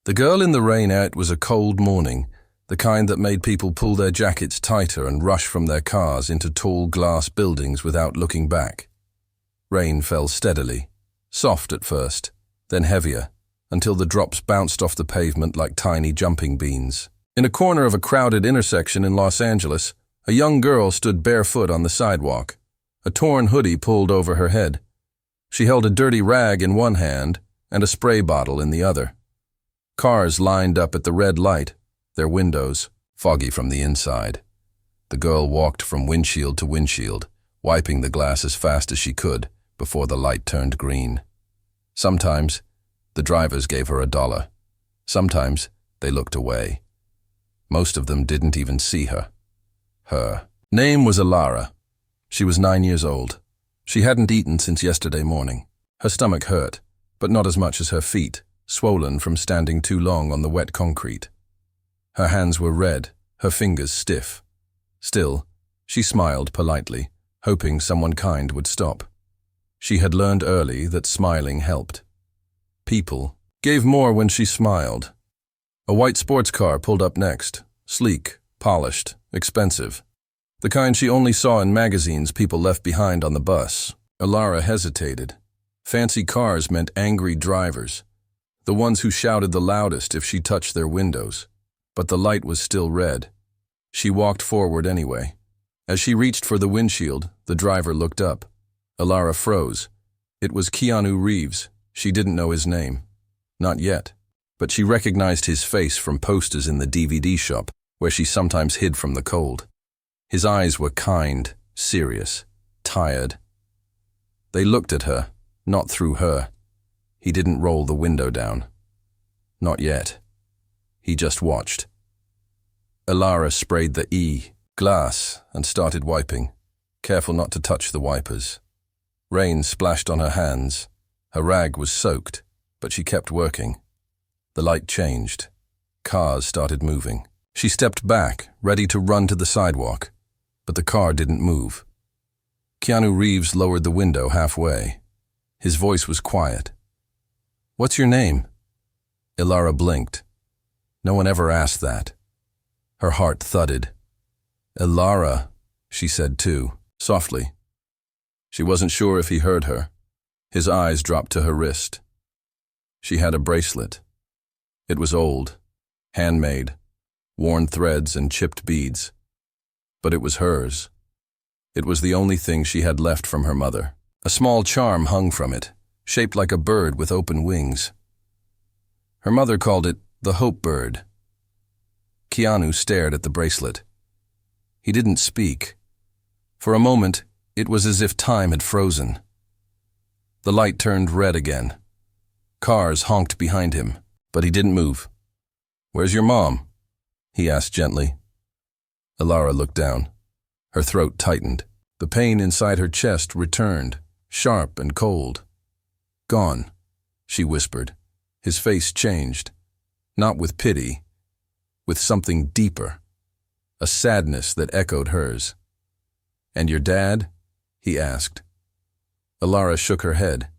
The girl in the rain out was a cold morning, the kind that made people pull their jackets tighter and rush from their cars into tall glass buildings without looking back. Rain fell steadily, soft at first, then heavier, until the drops bounced off the pavement like tiny jumping beans. In a corner of a crowded intersection in Los Angeles, a young girl stood barefoot on the sidewalk, a torn hoodie pulled over her head. She held a dirty rag in one hand and a spray bottle in the other. Cars lined up at the red light, their windows foggy from the inside. The girl walked from windshield to windshield, wiping the glass as fast as she could before the light turned green. Sometimes the drivers gave her $1. Sometimes they looked away. Most of them didn't even see her. Her name was Alara. She was 9 years old. She hadn't eaten since yesterday morning. Her stomach hurt, but not as much as her feet, swollen from standing too long on the wet concrete. Her hands were red, her fingers stiff. Still, she smiled politely, hoping someone kind would stop. She had learned early that smiling helped. People gave more when she smiled. A white sports car pulled up next, sleek, polished, expensive. The kind she only saw in magazines people left behind on the bus. Alara hesitated. Fancy cars meant angry drivers, the ones who shouted the loudest if she touched their windows. But the light was still red. She walked forward anyway. As she reached for the windshield, the driver looked up. Alara froze. It was Keanu Reeves. She didn't know his name. Not yet. But she recognized his face from posters in the DVD shop, where she sometimes hid from the cold. His eyes were kind, serious, tired. They looked at her, not through her. He didn't roll the window down. Not yet. He just watched. Alara sprayed the glass and started wiping, careful not to touch the wipers. Rain splashed on her hands. Her rag was soaked, but she kept working. The light changed. Cars started moving. She stepped back, ready to run to the sidewalk, but the car didn't move. Keanu Reeves lowered the window halfway. His voice was quiet. "What's your name?" Alara blinked. No one ever asked that. Her heart thudded. "Alara," she said too, softly. She wasn't sure if he heard her. His eyes dropped to her wrist. She had a bracelet. It was old, handmade, worn threads and chipped beads. But it was hers. It was the only thing she had left from her mother. A small charm hung from it, shaped like a bird with open wings. Her mother called it the Hope Bird. Keanu stared at the bracelet. He didn't speak. For a moment, it was as if time had frozen. The light turned red again. Cars honked behind him, but he didn't move. "Where's your mom?" he asked gently. Alara looked down. Her throat tightened. The pain inside her chest returned, sharp and cold. "Gone," she whispered. His face changed, not with pity, with something deeper, a sadness that echoed hers. "And your dad?" he asked. Alara shook her head.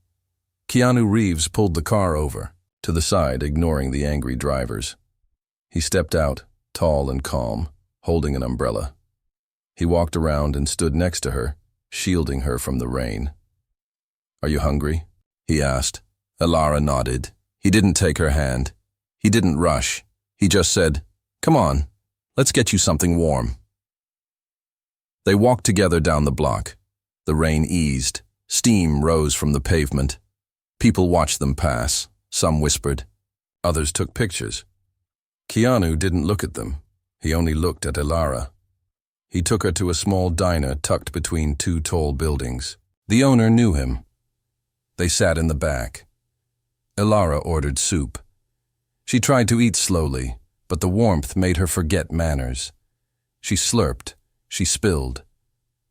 Keanu Reeves pulled the car over, to the side, ignoring the angry drivers. He stepped out, tall and calm, holding an umbrella. He walked around and stood next to her, shielding her from the rain. "Are you hungry?" he asked. Alara nodded. He didn't take her hand. He didn't rush. He just said, "Come on, let's get you something warm." They walked together down the block. The rain eased. Steam rose from the pavement. People watched them pass. Some whispered. Others took pictures. Keanu didn't look at them. He only looked at Alara. He took her to a small diner tucked between two tall buildings. The owner knew him. They sat in the back. Alara ordered soup. She tried to eat slowly, but the warmth made her forget manners. She slurped. She spilled.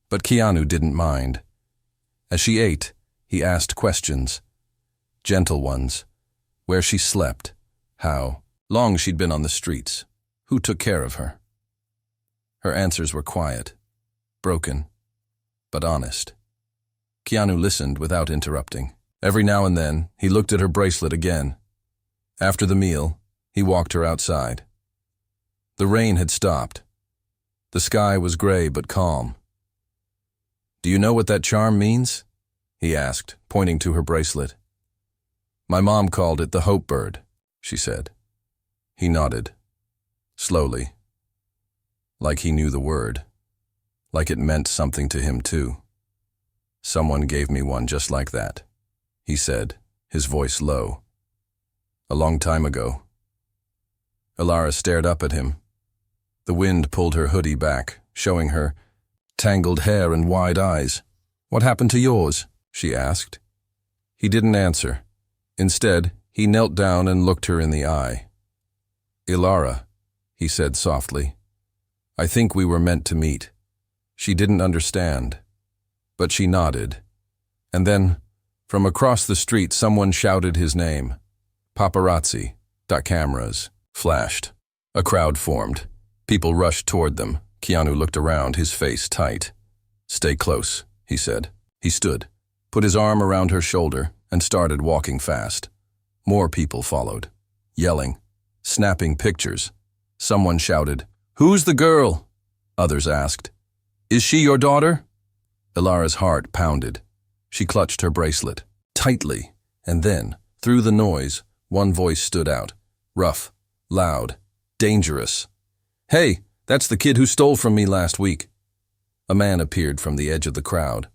But Keanu didn't mind. As she ate, he asked questions. Gentle ones. Where she slept. How long she'd been on the streets. Who took care of her. Her answers were quiet, broken, but honest. Keanu listened without interrupting. Every now and then, he looked at her bracelet again. After the meal, He walked her outside. The rain had stopped. The sky was gray but calm. "Do you know what that charm means?" he asked, pointing to her bracelet. "My mom called it the hope bird," she said. He nodded, slowly, like he knew the word, like it meant something to him too. "Someone gave me one just like that," he said, his voice low. "A long time ago." Ilara stared up at him. The wind pulled her hoodie back, showing her tangled hair and wide eyes. "What happened to yours?" she asked. He didn't answer. Instead, he knelt down and looked her in the eye. "Ilara," he said softly, "I think we were meant to meet." She didn't understand, but she nodded. And then, from across the street, someone shouted his name. "Paparazzi." Cameras flashed. A crowd formed. People rushed toward them. Keanu looked around, his face tight. "Stay close," he said. He stood, put his arm around her shoulder, and started walking fast. More people followed, yelling, snapping pictures. Someone shouted, "Who's the girl?" Others asked, "Is she your daughter?" Ilara's heart pounded. She clutched her bracelet tightly, and then, through the noise, one voice stood out, rough, loud, dangerous. "Hey, that's the kid who stole from me last week." A man appeared from the edge of the crowd,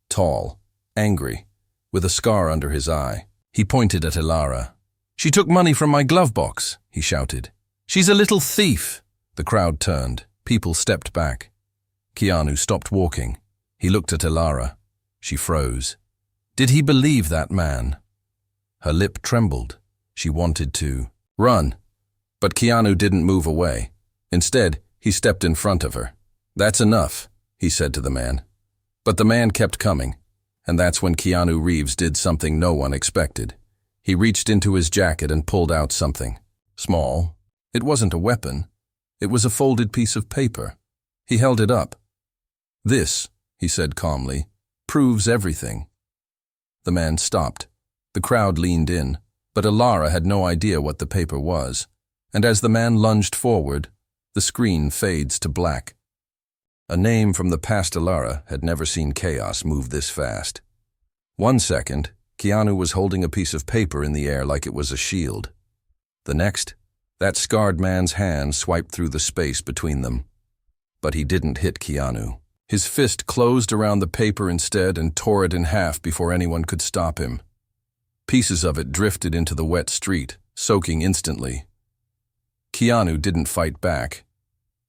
tall, angry, with a scar under his eye. He pointed at Ilara. "She took money from my glove box," he shouted. "She's a little thief." The crowd turned. People stepped back. Keanu stopped walking. He looked at Ilara. She froze. Did he believe that man? Her lip trembled. She wanted to run. But Keanu didn't move away. Instead, he stepped in front of her. "That's enough," he said to the man. But the man kept coming, and that's when Keanu Reeves did something no one expected. He reached into his jacket and pulled out something. Small. It wasn't a weapon. It was a folded piece of paper. He held it up. "This," he said calmly, "proves everything." The man stopped. The crowd leaned in, but Ilara had no idea what the paper was, and as the man lunged forward, the screen fades to black. A name from the past. Ilara had never seen chaos move this fast. 1 second, Keanu was holding a piece of paper in the air like it was a shield. The next, that scarred man's hand swiped through the space between them. But he didn't hit Keanu. His fist closed around the paper instead and tore it in half before anyone could stop him. Pieces of it drifted into the wet street, soaking instantly. Keanu didn't fight back.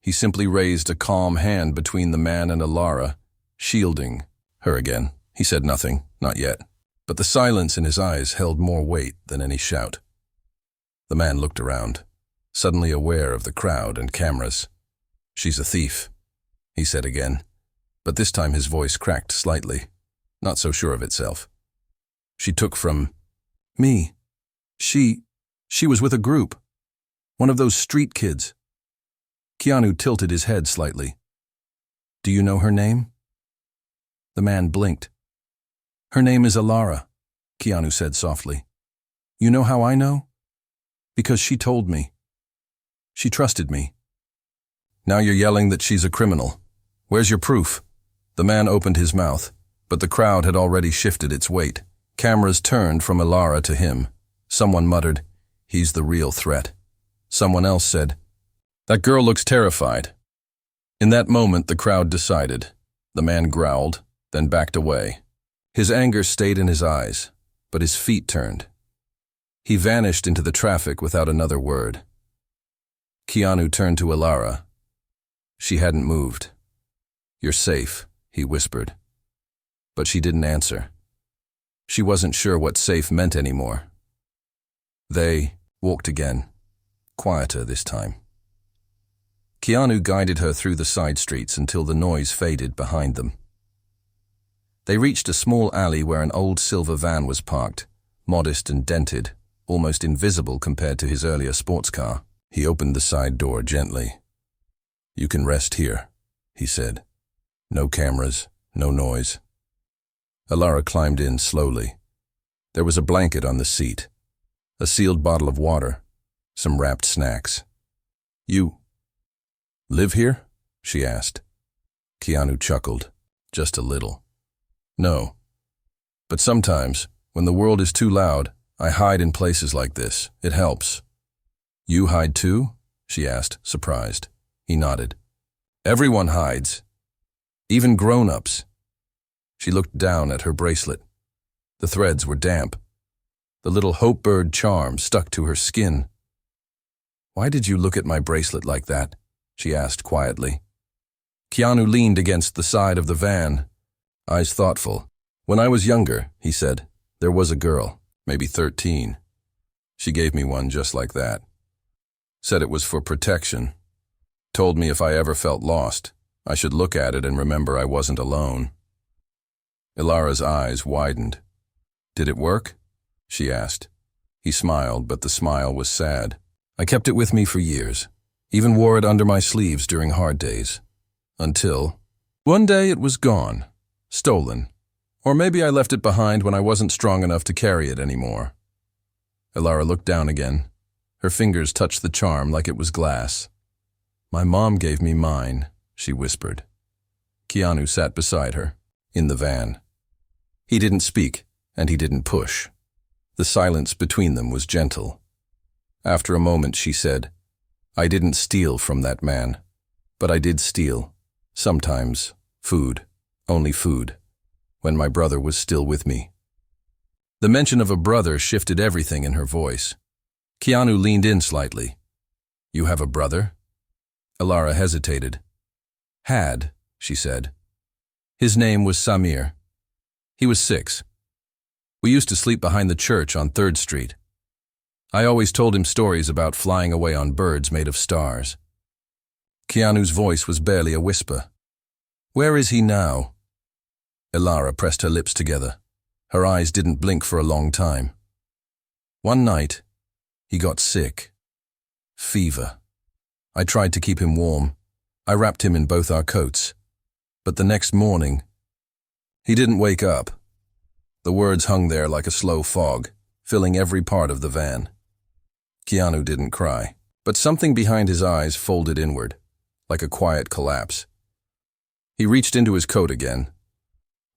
He simply raised a calm hand between the man and Ilara, shielding her again. He said nothing, not yet, but the silence in his eyes held more weight than any shout. The man looked around, suddenly aware of the crowd and cameras. "She's a thief," he said again, but this time his voice cracked slightly, not so sure of itself. "She took from me. She was with a group. One of those street kids." Keanu tilted his head slightly. "Do you know her name?" The man blinked. "Her name is Ilara," Keanu said softly. "You know how I know? Because she told me. She trusted me." "Now you're yelling that she's a criminal. Where's your proof?" The man opened his mouth, but the crowd had already shifted its weight. Cameras turned from Ilara to him. Someone muttered, "He's the real threat." Someone else said, "That girl looks terrified." In that moment, the crowd decided. The man growled, then backed away. His anger stayed in his eyes, but his feet turned. He vanished into the traffic without another word. Keanu turned to Ilara. She hadn't moved. "You're safe," he whispered. But she didn't answer. She wasn't sure what safe meant anymore. They walked again, quieter this time. Keanu guided her through the side streets until the noise faded behind them. They reached a small alley where an old silver van was parked, modest and dented, almost invisible compared to his earlier sports car. He opened the side door gently. "You can rest here," he said. "No cameras, no noise." Ilara climbed in slowly. There was a blanket on the seat, a sealed bottle of water, some wrapped snacks. You live here? She asked. Keanu chuckled, just a little. No. But sometimes, when the world is too loud, I hide in places like this. It helps. You hide too? She asked, surprised. He nodded. Everyone hides. Even grown-ups. She looked down at her bracelet. The threads were damp. The little hope bird charm stuck to her skin. Why did you look at my bracelet like that? She asked quietly. Keanu leaned against the side of the van, eyes thoughtful. When I was younger, he said, there was a girl, maybe 13. She gave me one just like that. Said it was for protection. Told me if I ever felt lost, I should look at it and remember I wasn't alone. Ilara's eyes widened. Did it work? She asked. He smiled, but the smile was sad. I kept it with me for years. Even wore it under my sleeves during hard days. Until one day it was gone. Stolen. Or maybe I left it behind when I wasn't strong enough to carry it anymore. Ilara looked down again. Her fingers touched the charm like it was glass. My mom gave me mine, she whispered. Keanu sat beside her, in the van. He didn't speak, and he didn't push. The silence between them was gentle. After a moment she said, I didn't steal from that man, but I did steal. Sometimes, food, only food, when my brother was still with me. The mention of a brother shifted everything in her voice. Keanu leaned in slightly. You have a brother? Ilara hesitated. Had, she said. His name was Samir. He was 6. We used to sleep behind the church on 3rd Street. I always told him stories about flying away on birds made of stars. Keanu's voice was barely a whisper. Where is he now? Ilara pressed her lips together. Her eyes didn't blink for a long time. One night, he got sick. Fever. I tried to keep him warm. I wrapped him in both our coats. But the next morning, he didn't wake up. The words hung there like a slow fog, filling every part of the van. Keanu didn't cry, but something behind his eyes folded inward, like a quiet collapse. He reached into his coat again.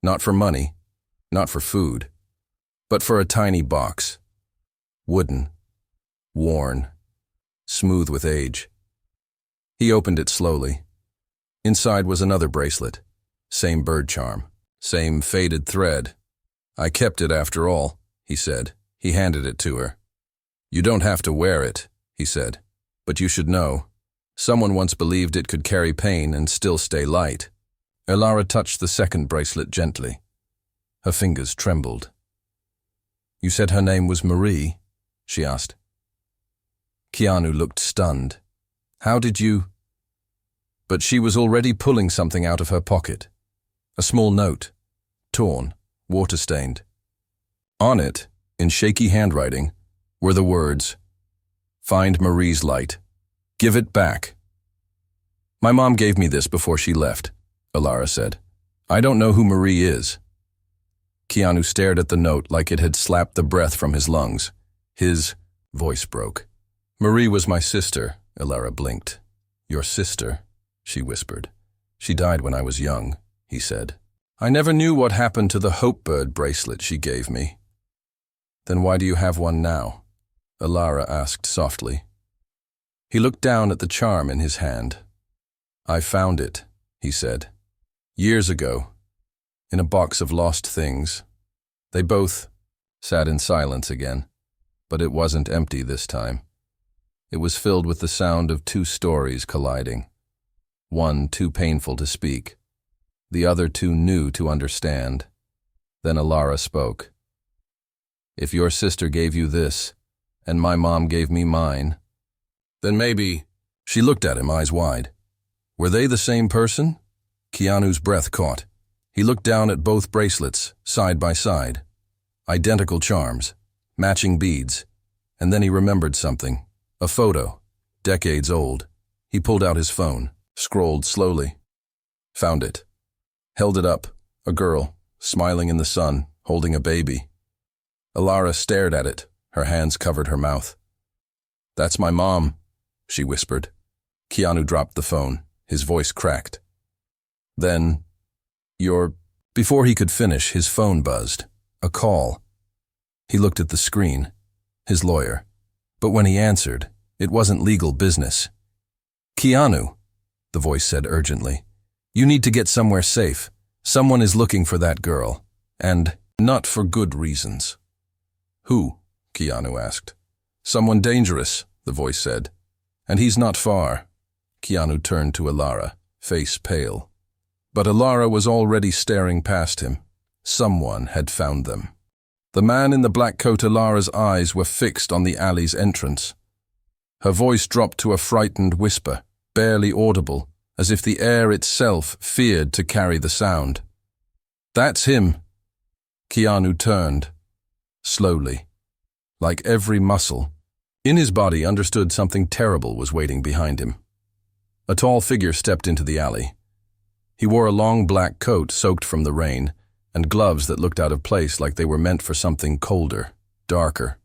Not for money, not for food, but for a tiny box. Wooden, worn, smooth with age. He opened it slowly. Inside was another bracelet, same bird charm, same faded thread. I kept it after all, he said. He handed it to her. You don't have to wear it, he said, but you should know. Someone once believed it could carry pain and still stay light. Ilara touched the second bracelet gently. Her fingers trembled. You said her name was Marie? She asked. Keanu looked stunned. How did you? But she was already pulling something out of her pocket. A small note, torn, water-stained. On it, in shaky handwriting, were the words, Find Marie's light. Give it back. My mom gave me this before she left, Ilara said. I don't know who Marie is. Keanu stared at the note like it had slapped the breath from his lungs. His voice broke. Marie was my sister, Ilara blinked. Your sister, she whispered. She died when I was young, he said. I never knew what happened to the Hope Bird bracelet she gave me. Then why do you have one now? Ilara asked softly. He looked down at the charm in his hand. I found it, he said. Years ago, in a box of lost things. They both sat in silence again, but it wasn't empty this time. It was filled with the sound of 2 stories colliding. One too painful to speak, the other too new to understand. Then Ilara spoke. If your sister gave you this, and my mom gave me mine, then maybe... She looked at him, eyes wide. Were they the same person? Keanu's breath caught. He looked down at both bracelets, side by side. Identical charms, matching beads. And then he remembered something. A photo, decades old. He pulled out his phone, scrolled slowly. Found it. Held it up, a girl, smiling in the sun, holding a baby. Ilara stared at it, her hands covered her mouth. "That's my mom," she whispered. Keanu dropped the phone. His voice cracked. "Then, Before he could finish, his phone buzzed. A call. He looked at the screen. His lawyer. But when he answered, it wasn't legal business. "Keanu," the voice said urgently, "you need to get somewhere safe. Someone is looking for that girl. And not for good reasons." "Who?" Keanu asked. "Someone dangerous," the voice said. "And he's not far." Keanu turned to Alara, face pale. But Alara was already staring past him. Someone had found them. The man in the black coat, Alara's eyes were fixed on the alley's entrance. Her voice dropped to a frightened whisper, barely audible, as if the air itself feared to carry the sound. "That's him." Keanu turned, slowly, like every muscle in his body understood something terrible was waiting behind him. A tall figure stepped into the alley. He wore a long black coat soaked from the rain, and gloves that looked out of place like they were meant for something colder, darker.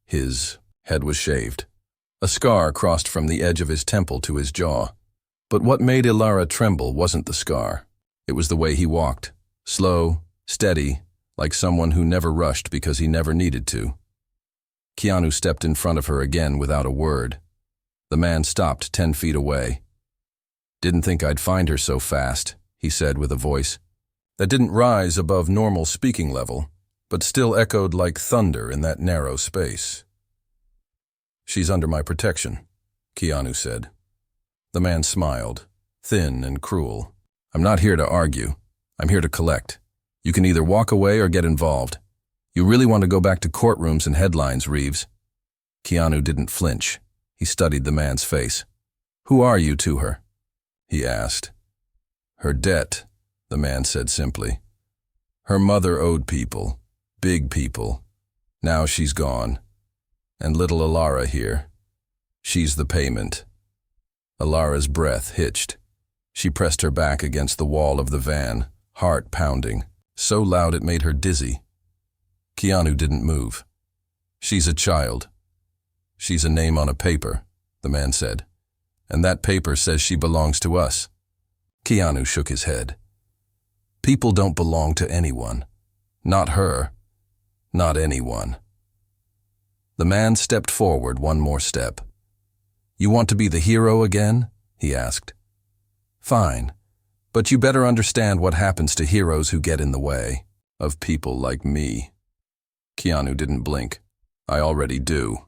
His head was shaved. A scar crossed from the edge of his temple to his jaw. But what made Alara tremble wasn't the scar. It was the way he walked, slow, steady, like someone who never rushed because he never needed to. Keanu stepped in front of her again without a word. The man stopped 10 feet away. "Didn't think I'd find her so fast," he said with a voice that didn't rise above normal speaking level, but still echoed like thunder in that narrow space. "She's under my protection," Keanu said. The man smiled, thin and cruel. "I'm not here to argue. I'm here to collect. You can either walk away or get involved. You really want to go back to courtrooms and headlines, Reeves?" Keanu didn't flinch. He studied the man's face. "Who are you to her?" he asked. "Her debt," the man said simply. "Her mother owed people, big people. Now she's gone. And little Alara here. She's the payment." Alara's breath hitched. She pressed her back against the wall of the van, heart pounding, so loud it made her dizzy. Keanu didn't move. "She's a child. She's a name on a paper," the man said. "And that paper says she belongs to us." Keanu shook his head. "People don't belong to anyone. Not her. Not anyone." The man stepped forward one more step. "You want to be the hero again?" he asked. "Fine. But you better understand what happens to heroes who get in the way of people like me." Keanu didn't blink. "I already do."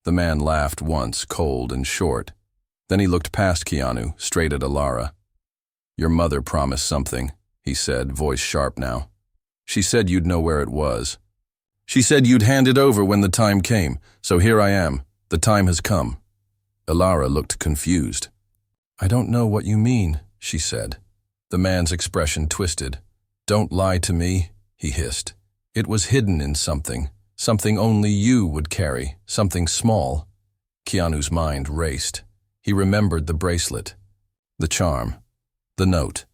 The man laughed once, cold and short. Then he looked past Keanu, straight at Alara. "Your mother promised something," he said, voice sharp now. "She said you'd know where it was. She said you'd hand it over when the time came, so here I am. The time has come." Alara looked confused. "I don't know what you mean," she said. The man's expression twisted. "Don't lie to me," he hissed. "It was hidden in something only you would carry, something small." Keanu's mind raced. He remembered the bracelet, the charm, the note.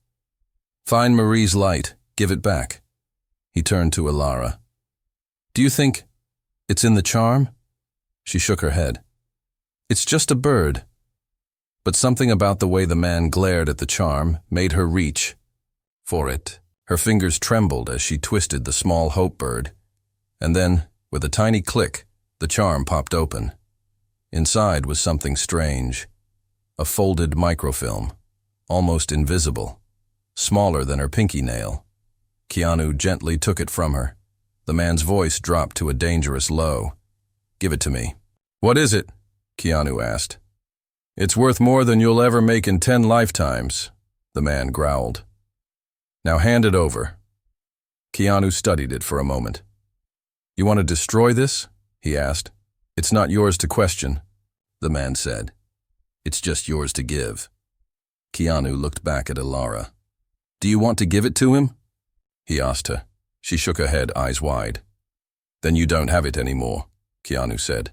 "Find Marie's light, give it back." He turned to Alara. "Do you think it's in the charm?" She shook her head. "It's just a bird." But something about the way the man glared at the charm made her reach for it. Her fingers trembled as she twisted the small hope bird. And then, with a tiny click, the charm popped open. Inside was something strange. A folded microfilm, almost invisible, smaller than her pinky nail. Keanu gently took it from her. The man's voice dropped to a dangerous low. "Give it to me." "What is it?" Keanu asked. "It's worth more than you'll ever make in 10 lifetimes, the man growled. "Now hand it over." Keanu studied it for a moment. "You want to destroy this?" he asked. "It's not yours to question," the man said. "It's just yours to give." Keanu looked back at Alara. "Do you want to give it to him?" he asked her. She shook her head, eyes wide. "Then you don't have it anymore," Keanu said.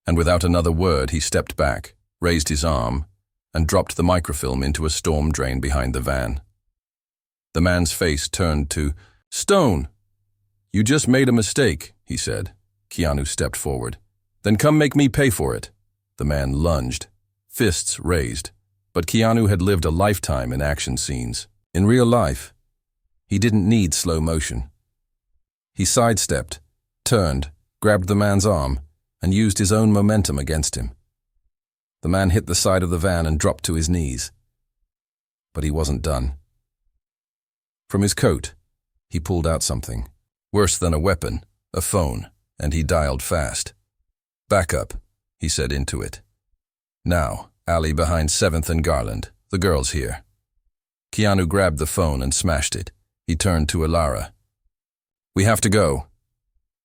And without another word, he stepped back, raised his arm, and dropped the microfilm into a storm drain behind the van. The man's face turned to stone. "You just made a mistake," he said. Keanu stepped forward. "Then come make me pay for it." The man lunged, fists raised, but Keanu had lived a lifetime in action scenes. In real life, he didn't need slow motion. He sidestepped, turned, grabbed the man's arm, and used his own momentum against him. The man hit the side of the van and dropped to his knees. But he wasn't done. From his coat, he pulled out something, worse than a weapon, a phone, and he dialed fast. "Back up," he said into it. "Now, alley behind 7th and Garland. The girl's here." Keanu grabbed the phone and smashed it. He turned to Alara. "We have to go."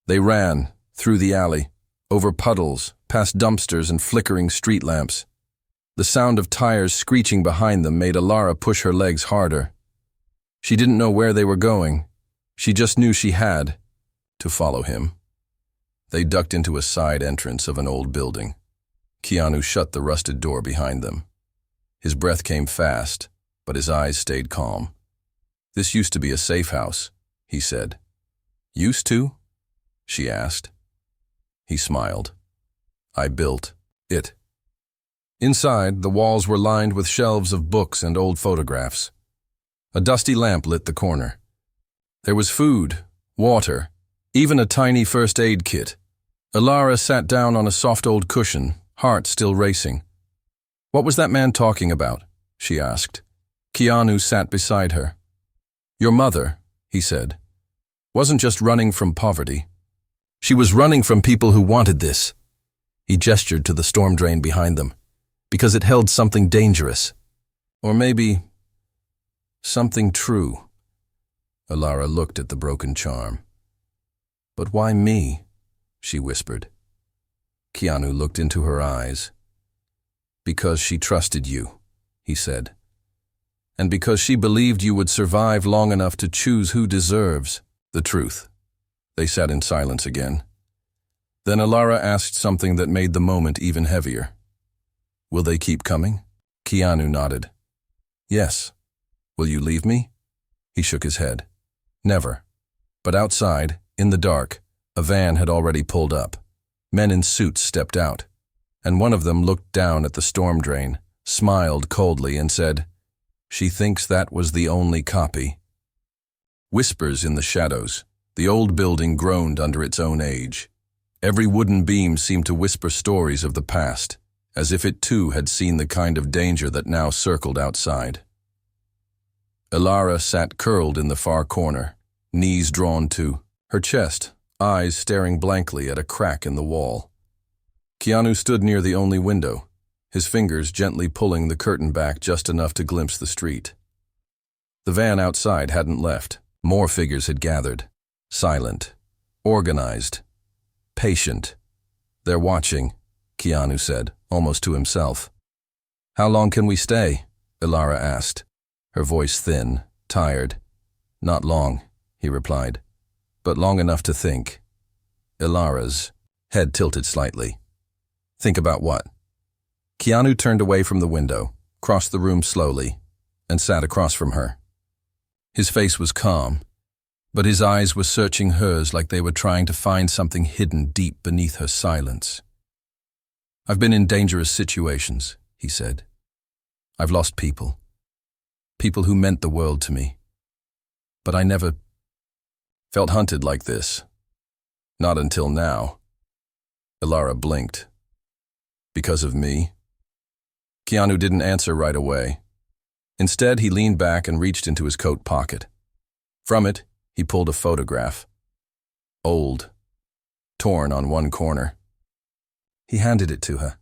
They ran, through the alley, over puddles, past dumpsters and flickering street lamps. The sound of tires screeching behind them made Alara push her legs harder. She didn't know where they were going. She just knew she had to follow him. They ducked into a side entrance of an old building. Keanu shut the rusted door behind them. His breath came fast, but his eyes stayed calm. "This used to be a safe house," he said. "Used to?" she asked. He smiled. "I built it." Inside, the walls were lined with shelves of books and old photographs. A dusty lamp lit the corner. There was food, water, even a tiny first aid kit. Alara sat down on a soft old cushion, heart still racing. "What was that man talking about?" she asked. Keanu sat beside her. "Your mother," he said, "wasn't just running from poverty. She was running from people who wanted this." He gestured to the storm drain behind them, because it held something dangerous. Or maybe something true. Alara looked at the broken charm. "But why me?" she whispered. Keanu looked into her eyes. "Because she trusted you," he said. "And because she believed you would survive long enough to choose who deserves the truth." They sat in silence again. Then Alara asked something that made the moment even heavier. "Will they keep coming?" Keanu nodded. "Yes." "Will you leave me?" He shook his head. "Never." But outside, in the dark, a van had already pulled up. Men in suits stepped out, and one of them looked down at the storm drain, smiled coldly, and said, "She thinks that was the only copy." Whispers in the shadows. The old building groaned under its own age. Every wooden beam seemed to whisper stories of the past, as if it too had seen the kind of danger that now circled outside. Alara sat curled in the far corner, knees drawn to her chest, eyes staring blankly at a crack in the wall. Keanu stood near the only window, his fingers gently pulling the curtain back just enough to glimpse the street. The van outside hadn't left. More figures had gathered, silent, organized, patient. "They're watching," Keanu said, almost to himself. "How long can we stay?" Alara asked, her voice thin, tired. "Not long," he replied, "but long enough to think." Alara's head tilted slightly. "Think about what?" Keanu turned away from the window, crossed the room slowly, and sat across from her. His face was calm, but his eyes were searching hers like they were trying to find something hidden deep beneath her silence. "I've been in dangerous situations," he said. "I've lost people. People who meant the world to me. But I never felt hunted like this. Not until now." Alara blinked. "Because of me?" Keanu didn't answer right away. Instead, he leaned back and reached into his coat pocket. From it, he pulled a photograph. Old, torn on one corner. He handed it to her.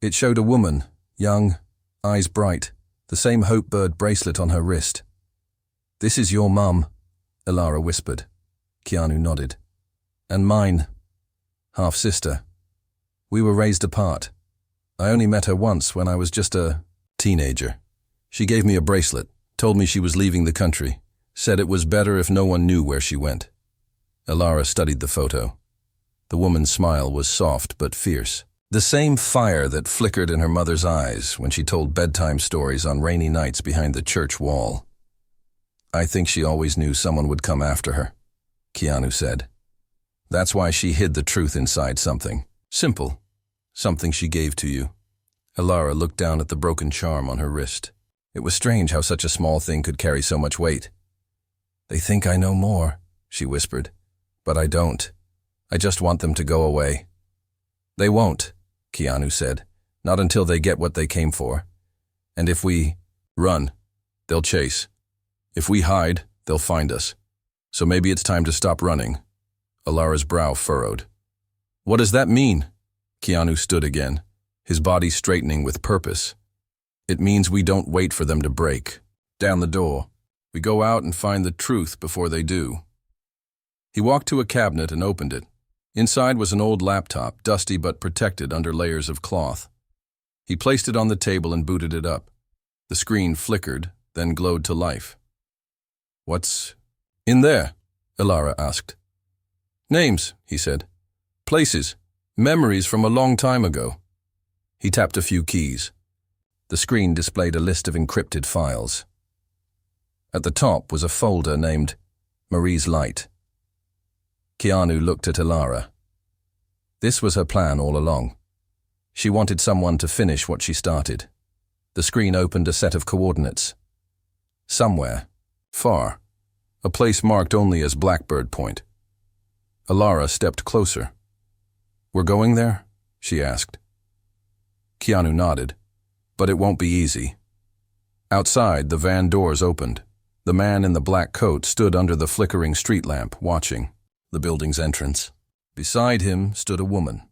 It showed a woman, young, eyes bright, the same Hopebird bracelet on her wrist. "This is your mum," Alara whispered. Keanu nodded. "And mine, half-sister. We were raised apart. I only met her once when I was just a teenager. She gave me a bracelet, told me she was leaving the country, said it was better if no one knew where she went." Alara studied the photo. The woman's smile was soft but fierce. The same fire that flickered in her mother's eyes when she told bedtime stories on rainy nights behind the church wall. "I think she always knew someone would come after her," Keanu said. "That's why she hid the truth inside something. Simple. Something she gave to you. Alara looked down at the broken charm on her wrist. It was strange how such a small thing could carry so much weight. They think I know more, she whispered. But I don't. I just want them to go away. They won't, Keanu said. Not until they get what they came for. And if we run, they'll chase. If we hide, they'll find us. So maybe it's time to stop running. Alara's brow furrowed. What does that mean? Keanu stood again, his body straightening with purpose. It means we don't wait for them to break. Down the door. We go out and find the truth before they do. He walked to a cabinet and opened it. Inside was an old laptop, dusty but protected under layers of cloth. He placed it on the table and booted it up. The screen flickered, then glowed to life. What's in there? Alara asked. Names, he said. Places. Memories from a long time ago. He tapped a few keys. The screen displayed a list of encrypted files. At the top was a folder named Marie's Light. Keanu looked at Alara. This was her plan all along. She wanted someone to finish what she started. The screen opened a set of coordinates. Somewhere, far, a place marked only as Blackbird Point. Alara stepped closer. We're going there? She asked. Keanu nodded. But it won't be easy. Outside, the van doors opened. The man in the black coat stood under the flickering street lamp, watching the building's entrance. Beside him stood a woman.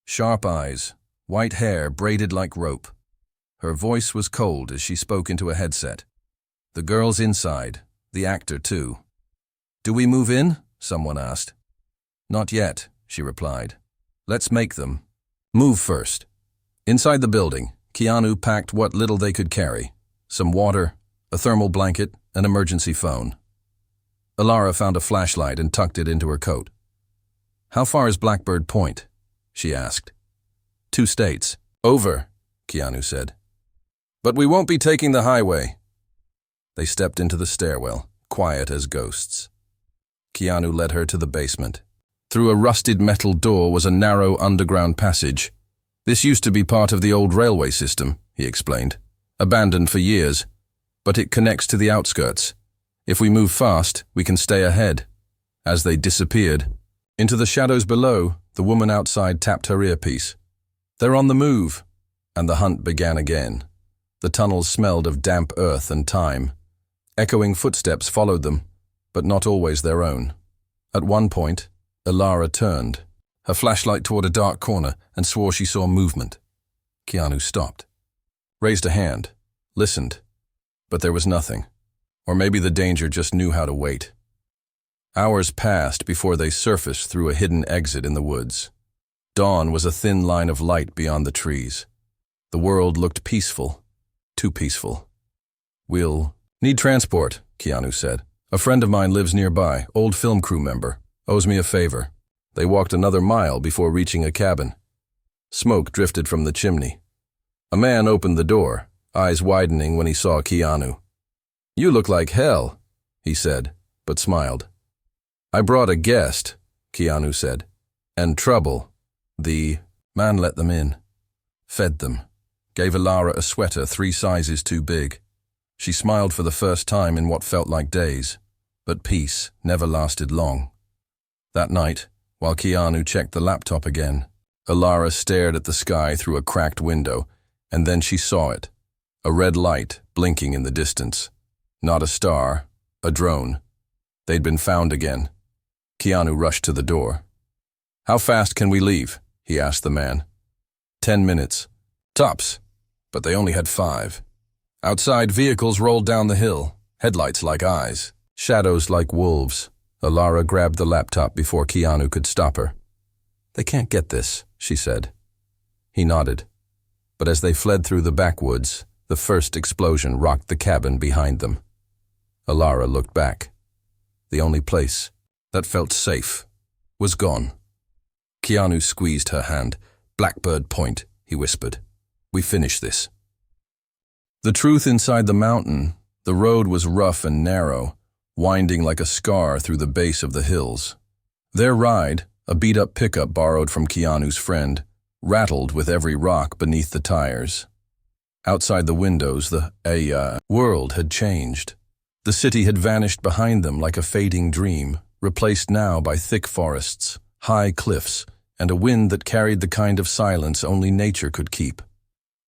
Sharp eyes, white hair braided like rope. Her voice was cold as she spoke into a headset. The girl's inside, the actor too. Do we move in? Someone asked. Not yet, she replied. Let's make them. Move first. Inside the building, Keanu packed what little they could carry. Some water, a thermal blanket, an emergency phone. Alara found a flashlight and tucked it into her coat. How far is Blackbird Point? She asked. 2 states. Over, Keanu said. But we won't be taking the highway. They stepped into the stairwell, quiet as ghosts. Keanu led her to the basement. Through a rusted metal door was a narrow underground passage. This used to be part of the old railway system, he explained. Abandoned for years, but it connects to the outskirts. If we move fast, we can stay ahead. As they disappeared, into the shadows below, the woman outside tapped her earpiece. They're on the move, and the hunt began again. The tunnels smelled of damp earth and time. Echoing footsteps followed them, but not always their own. At one point, Alara turned, her flashlight toward a dark corner, and swore she saw movement. Keanu stopped, raised a hand, listened, but there was nothing. Or maybe the danger just knew how to wait. Hours passed before they surfaced through a hidden exit in the woods. Dawn was a thin line of light beyond the trees. The world looked peaceful, too peaceful. We'll need transport, Keanu said. A friend of mine lives nearby, old film crew member, owes me a favor. They walked another mile before reaching a cabin. Smoke drifted from the chimney. A man opened the door, eyes widening when he saw Keanu. You look like hell, he said, but smiled. I brought a guest, Keanu said, and trouble. The man let them in, fed them, gave Alara a sweater 3 sizes too big. She smiled for the first time in what felt like days, but peace never lasted long. That night, while Keanu checked the laptop again, Alara stared at the sky through a cracked window, and then she saw it, a red light blinking in the distance. Not a star, a drone. They'd been found again. Keanu rushed to the door. How fast can we leave? He asked the man. 10 minutes. Tops. But they only had 5. Outside, vehicles rolled down the hill, headlights like eyes, shadows like wolves. Alara grabbed the laptop before Keanu could stop her. They can't get this, she said. He nodded. But as they fled through the backwoods, the first explosion rocked the cabin behind them. Alara looked back. The only place that felt safe was gone. Keanu squeezed her hand. Blackbird Point, he whispered. We finish this. The truth inside the mountain, the road was rough and narrow, winding like a scar through the base of the hills. Their ride, a beat-up pickup borrowed from Keanu's friend, rattled with every rock beneath the tires. Outside the windows, the world had changed. The city had vanished behind them like a fading dream, replaced now by thick forests, high cliffs, and a wind that carried the kind of silence only nature could keep.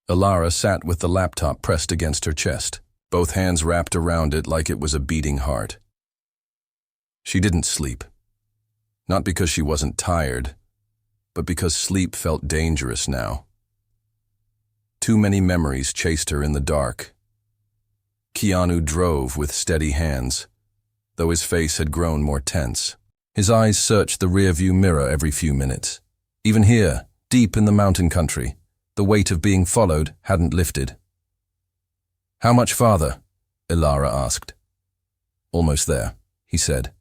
Ilara sat with the laptop pressed against her chest, both hands wrapped around it like it was a beating heart. She didn't sleep. Not because she wasn't tired, but because sleep felt dangerous now. Too many memories chased her in the dark. Keanu drove with steady hands, though his face had grown more tense. His eyes searched the rearview mirror every few minutes. Even here, deep in the mountain country, the weight of being followed hadn't lifted. "How much farther?" Ilara asked. "Almost there," he said.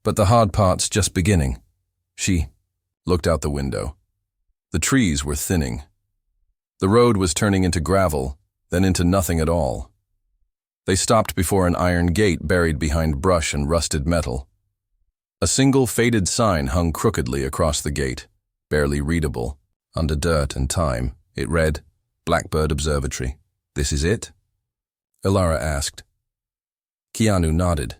"But the hard part's just beginning." She looked out the window. The trees were thinning. The road was turning into gravel, then into nothing at all. They stopped before an iron gate buried behind brush and rusted metal. A single faded sign hung crookedly across the gate, barely readable. Under dirt and time, it read, "Blackbird Observatory." "This is it?" Ilara asked. Keanu nodded.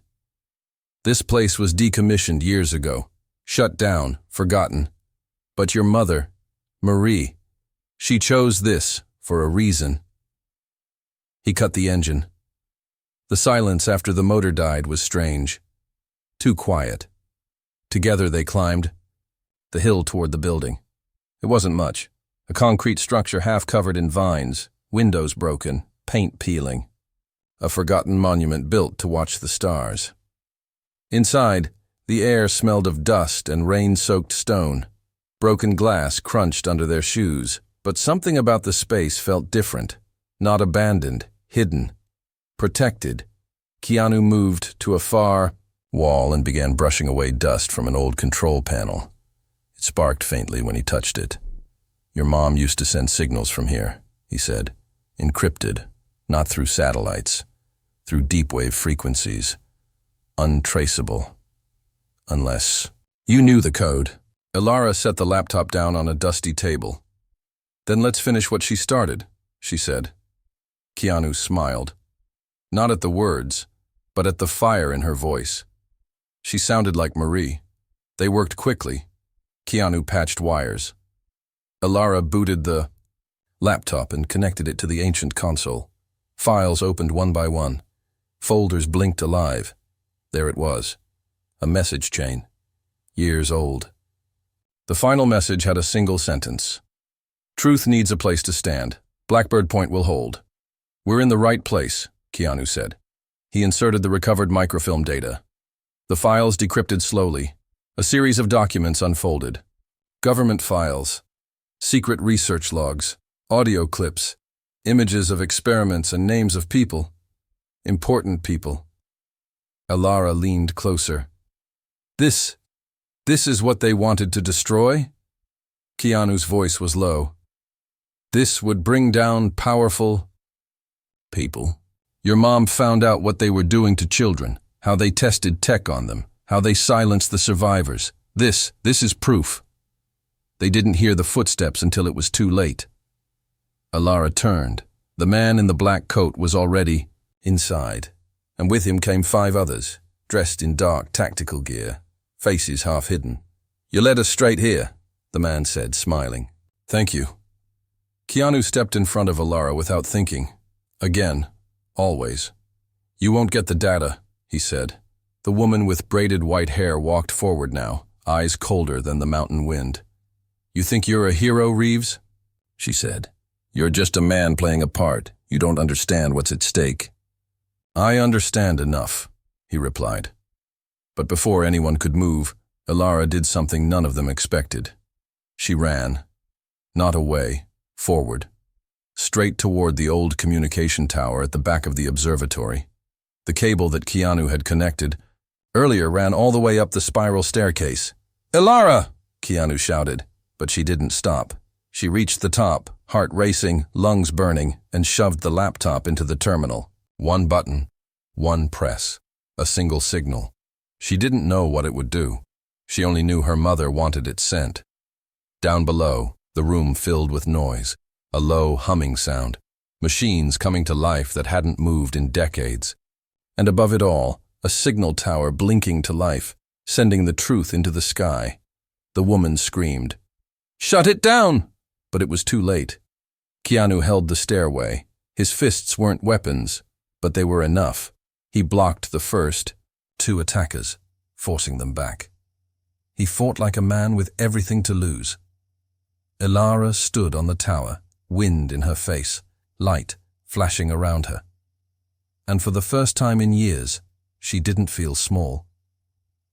"This place was decommissioned years ago, shut down, forgotten. But your mother, Marie, she chose this for a reason." He cut the engine. The silence after the motor died was strange. Too quiet. Together they climbed the hill toward the building. It wasn't much. A concrete structure half covered in vines, windows broken, paint peeling. A forgotten monument built to watch the stars. Inside, the air smelled of dust and rain-soaked stone. Broken glass crunched under their shoes, but something about the space felt different. Not abandoned, hidden, protected. Keanu moved to a far wall and began brushing away dust from an old control panel. It sparked faintly when he touched it. "Your mom used to send signals from here," he said. "Encrypted, not through satellites, through deep-wave frequencies. Untraceable. Unless you knew the code." Ilara set the laptop down on a dusty table. "Then let's finish what she started," she said. Keanu smiled. Not at the words, but at the fire in her voice. She sounded like Marie. They worked quickly. Keanu patched wires. Ilara booted the laptop and connected it to the ancient console. Files opened one by one. Folders blinked alive. There it was. A message chain. Years old. The final message had a single sentence. "Truth needs a place to stand. Blackbird Point will hold." "We're in the right place," Keanu said. He inserted the recovered microfilm data. The files decrypted slowly. A series of documents unfolded. Government files, secret research logs, audio clips, images of experiments and names of people. Important people. Ilara leaned closer. This is what they wanted to destroy?" Keanu's voice was low. "This would bring down powerful people. Your mom found out what they were doing to children, how they tested tech on them, how they silenced the survivors. This is proof." They didn't hear the footsteps until it was too late. Ilara turned. The man in the black coat was already inside, and with him came 5 others, dressed in dark tactical gear, faces half hidden. "You led us straight here," the man said, smiling. "Thank you." Keanu stepped in front of Ilara without thinking. Again, always. "You won't get the data," he said. The woman with braided white hair walked forward now, eyes colder than the mountain wind. "You think you're a hero, Reeves?" she said. "You're just a man playing a part. You don't understand what's at stake." "I understand enough," he replied. But before anyone could move, Ilara did something none of them expected. She ran. Not away, forward. Straight toward the old communication tower at the back of the observatory. The cable that Keanu had connected earlier ran all the way up the spiral staircase. "Ilara!" Keanu shouted, but she didn't stop. She reached the top, heart racing, lungs burning, and shoved the laptop into the terminal. One button, one press, a single signal. She didn't know what it would do. She only knew her mother wanted it sent. Down below, The room filled with noise, a low humming sound, machines coming to life that hadn't moved in decades. And above it all, a signal tower blinking to life, sending the truth into the sky. The woman screamed, "Shut it down!" But it was too late. Keanu held the stairway. His fists weren't weapons, but they were enough. He blocked the first 2 attackers, forcing them back. He fought like a man with everything to lose. Ilara stood on the tower, wind in her face, light flashing around her. And for the first time in years, she didn't feel small.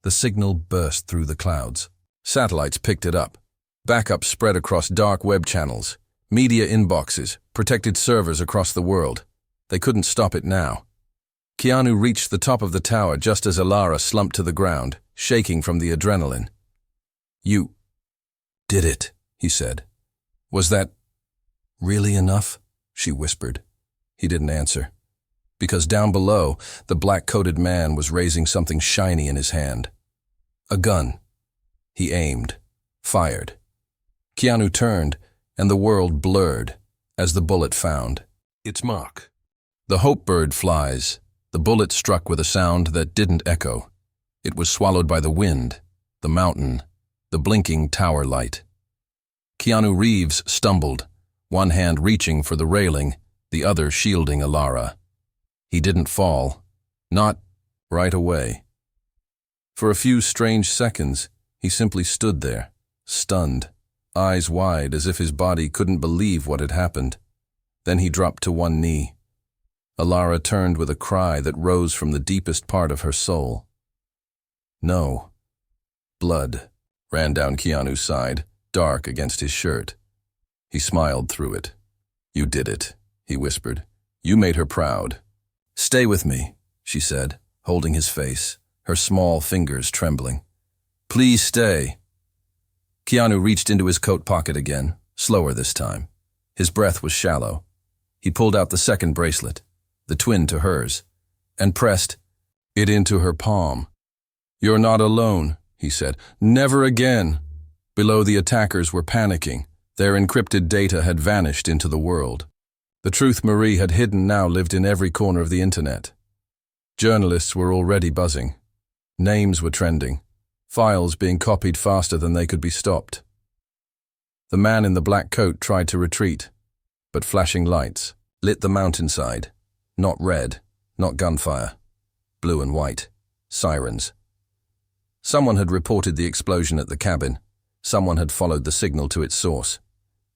The signal burst through the clouds. Satellites picked it up. Backup spread across dark web channels, media inboxes, protected servers across the world. They couldn't stop it now. Keanu reached the top of the tower just as Ilara slumped to the ground, shaking from the adrenaline. "You did it," he said. "Was that really enough?" she whispered. He didn't answer, because down below, the black-coated man was raising something shiny in his hand. A gun. He aimed, fired. Keanu turned, and the world blurred as the bullet found its mark. The hope bird flies. The bullet struck with a sound that didn't echo. It was swallowed by the wind, the mountain, the blinking tower light. Keanu Reeves stumbled, one hand reaching for the railing, the other shielding Ilara. He didn't fall. Not right away. For a few strange seconds, he simply stood there, stunned, eyes wide as if his body couldn't believe what had happened. Then he dropped to one knee. Ilara turned with a cry that rose from the deepest part of her soul. No. Blood ran down Keanu's side, dark against his shirt. He smiled through it. "You did it," he whispered. "You made her proud." "Stay with me," she said, holding his face, her small fingers trembling. "Please stay." Keanu reached into his coat pocket again, slower this time. His breath was shallow. He pulled out the second bracelet, the twin to hers, and pressed it into her palm. "You're not alone," he said. "Never again." Below, the attackers were panicking. Their encrypted data had vanished into the world. The truth Marie had hidden now lived in every corner of the internet. Journalists were already buzzing. Names were trending, files being copied faster than they could be stopped. The man in the black coat tried to retreat, but flashing lights lit the mountainside. Not red, not gunfire. Blue and white. Sirens. Someone had reported the explosion at the cabin. Someone had followed the signal to its source.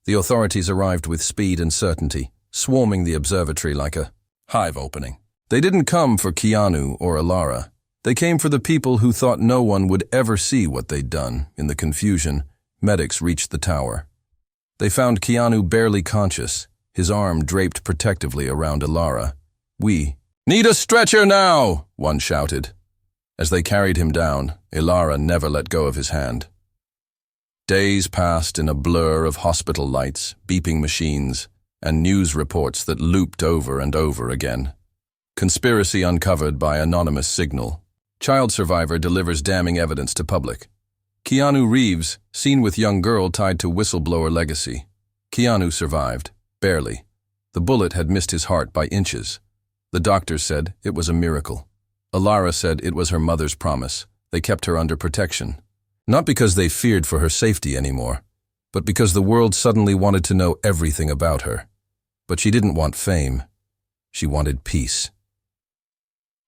The authorities arrived with speed and certainty, swarming the observatory like a hive opening. They didn't come for Keanu or Ilara. They came for the people who thought no one would ever see what they'd done. In the confusion, medics reached the tower. They found Keanu barely conscious, his arm draped protectively around Ilara. "We need a stretcher now!" one shouted. As they carried him down, Ilara never let go of his hand. Days passed in a blur of hospital lights, beeping machines, and news reports that looped over and over again. Conspiracy uncovered by anonymous signal. Child survivor delivers damning evidence to public. Keanu Reeves, seen with young girl tied to whistleblower legacy. Keanu survived, barely. The bullet had missed his heart by inches. The doctors said it was a miracle. Ilara said it was her mother's promise. They kept her under protection. Not because they feared for her safety anymore, but because the world suddenly wanted to know everything about her. But she didn't want fame. She wanted peace.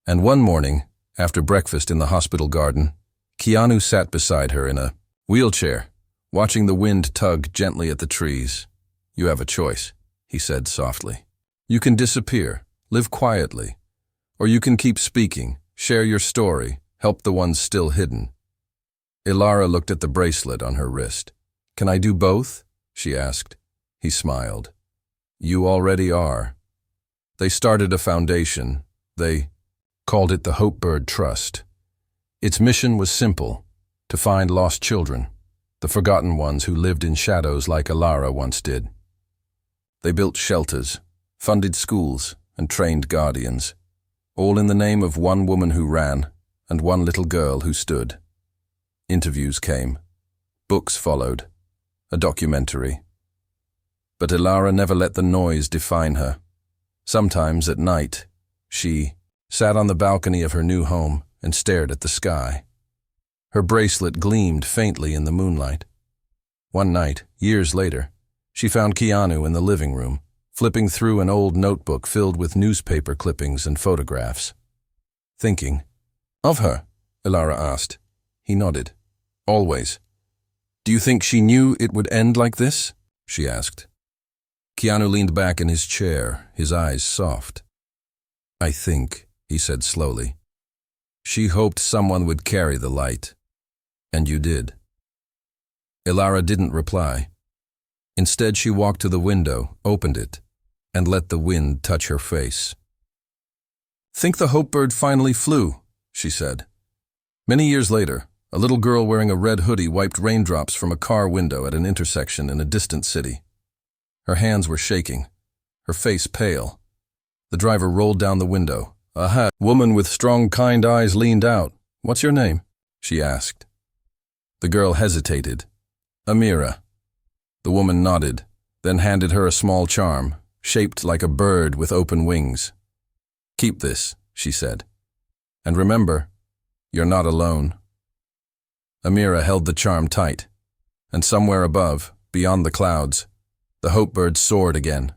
And one morning, after breakfast in the hospital garden, Keanu sat beside her in a wheelchair, watching the wind tug gently at the trees. "You have a choice," he said softly. "You can disappear, live quietly, or you can keep speaking, share your story, help the ones still hidden." Ilara looked at the bracelet on her wrist. "Can I do both?" she asked. He smiled. "You already are." They started a foundation. They called it the Hope Bird Trust. Its mission was simple: to find lost children, the forgotten ones who lived in shadows like Ilara once did. They built shelters, funded schools, and trained guardians, all in the name of one woman who ran and one little girl who stood. Interviews came. Books followed. A documentary. But Ilara never let the noise define her. Sometimes at night, she sat on the balcony of her new home and stared at the sky. Her bracelet gleamed faintly in the moonlight. One night, years later, she found Keanu in the living room, flipping through an old notebook filled with newspaper clippings and photographs. Thinking. "Of her?" Ilara asked. He nodded. "Always." "Do you think she knew it would end like this?" she asked. Keanu leaned back in his chair, his eyes soft. "I think," he said slowly, "she hoped someone would carry the light. And you did." Ilara didn't reply. Instead, she walked to the window, opened it, and let the wind touch her face. "Think the Hope Bird finally flew," she said. Many years later, a little girl wearing a red hoodie wiped raindrops from a car window at an intersection in a distant city. Her hands were shaking, her face pale. The driver rolled down the window. A woman with strong, kind eyes leaned out. "What's your name?" she asked. The girl hesitated. "Amira." The woman nodded, then handed her a small charm, shaped like a bird with open wings. "Keep this," she said. "And remember, you're not alone." Amira held the charm tight, and somewhere above, beyond the clouds, the Hope Bird soared again,